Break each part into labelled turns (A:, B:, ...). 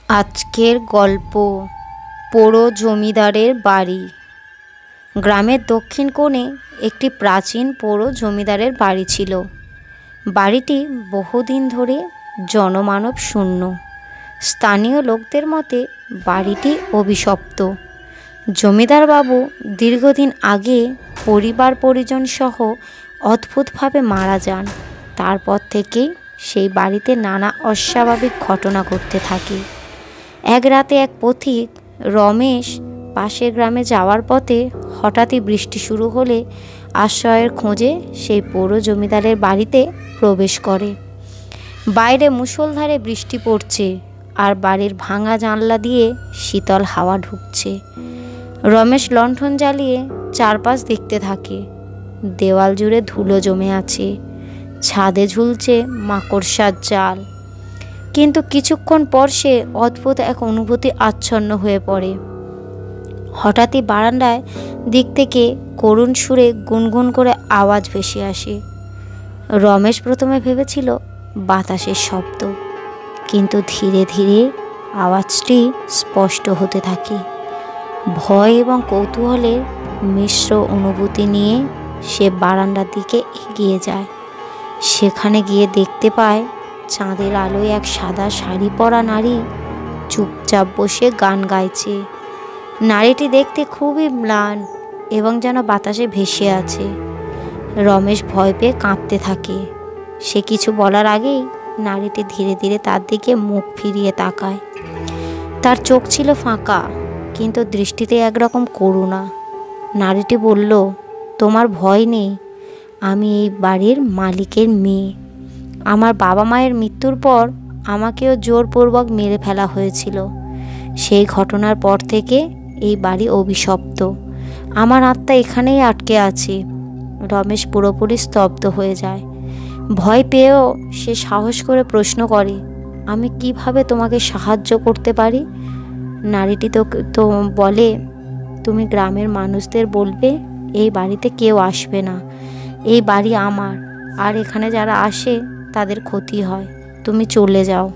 A: আজকের গল্প পোড়ো জমিদারের বাড়ি। গ্রামের দক্ষিণ কোণে একটি প্রাচীন পোড়ো জমিদারের বাড়ি ছিল। বাড়িটি বহুদিন ধরে জনমানব শূন্য। স্থানীয় লোকদের মতে বাড়িটি অভিশপ্ত। জমিদার বাবু দীর্ঘদিন আগে পরিবার পরিজন সহ অদ্ভুতভাবে মারা যান। তারপর থেকেই সেই বাড়িতে নানা অস্বাভাবিক ঘটনা ঘটতে থাকে। এক রাতে এক পথিক রমেশ পাশের গ্রামে যাওয়ার পথে হঠাৎই বৃষ্টি শুরু হলে আশ্রয়ের খোঁজে সেই পোড়ো জমিদারের বাড়িতে প্রবেশ করে। বাইরে মুষলধারে বৃষ্টি পড়ছে আর বাড়ির ভাঙা জানলা দিয়ে শীতল হাওয়া ঢুকছে। রমেশ লণ্ঠন জ্বালিয়ে চারপাশ দেখতে থাকে। দেওয়াল জুড়ে ধুলো জমে আছে, ছাদে ঝুলছে মাকড়সার জাল। কিন্তু কিছুক্ষণ পর সে অদ্ভুত এক অনুভূতি আচ্ছন্ন হয়ে পড়ে। হঠাৎই বারান্দায় দিক থেকে করুণ সুরে গুনগুন করে আওয়াজ ভেসে আসে। রমেশ প্রথমে ভেবেছিল বাতাসের শব্দ, কিন্তু ধীরে ধীরে আওয়াজটি স্পষ্ট হতে থাকে। ভয় এবং কৌতূহলের মিশ্র অনুভূতি নিয়ে সে বারান্দার দিকে এগিয়ে যায়। সেখানে গিয়ে দেখতে পায় চাঁদের আলোয় এক সাদা শাড়ি পরা নারী চুপচাপ বসে গান গাইছে। নারীটি দেখতে খুবই ম্লান এবং যেন বাতাসে ভেসে আছে। রমেশ ভয় পেয়ে কাঁপতে থাকে। সে কিছু বলার আগেই নারীটি ধীরে ধীরে তার দিকে মুখ ফিরিয়ে তাকায়। তার চোখ ছিল ফাঁকা, কিন্তু দৃষ্টিতে একরকম করুণা। নারীটি বলল, তোমার ভয় নেই, আমি এই বাড়ির মালিকের মেয়ে। আমার বাবা মায়ের মৃত্যুর পর আমাকেও জোরপূর্বক মেরে ফেলা হয়েছিল। সেই ঘটনার পর থেকে এই বাড়ি অভিশপ্ত। আমার আত্মা এখানেই আটকে আছে। রমেশ পুরোপুরি স্তব্ধ হয়ে যায়। ভয় পেয়েও সে সাহস করে প্রশ্ন করে, আমি কিভাবে তোমাকে সাহায্য করতে পারি? নারীটি তো বলে, তুমি গ্রামের মানুষদের বলবে এই বাড়িতে কেউ আসবে না। এই বাড়ি আমার, আর এখানে যারা আসে তাদের ক্ষতি হয়। তুমি চলে যাও।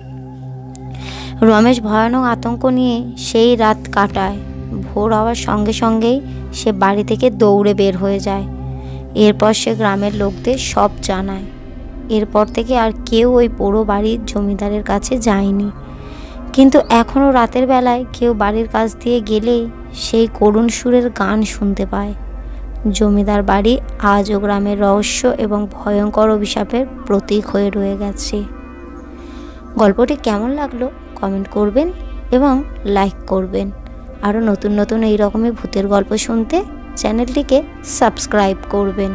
A: রমেশ ভয়ানক আতঙ্ক নিয়ে সেই রাত কাটায়। ভোর হওয়ার সঙ্গে সঙ্গেই সে বাড়ি থেকে দৌড়ে বের হয়ে যায়। এরপর সে গ্রামের লোকদের সব জানায়। এরপর থেকে আর কেউ ওই পোড়ো বাড়ির জমিদারের কাছে যায়নি। কিন্তু এখনও রাতের বেলায় কেউ বাড়ির কাছ দিয়ে গেলে সেই করুণ সুরের গান শুনতে পায়। জমিদার বাড়ি আজও গ্রামের রহস্য এবং ভয়ঙ্কর অভিশাপের প্রতীক হয়ে রয়ে গেছে। গল্পটি কেমন লাগলো কমেন্ট করবেন এবং লাইক করবেন। আরও নতুন নতুন এই রকমের ভূতের গল্প শুনতে চ্যানেলটিকে সাবস্ক্রাইব করবেন।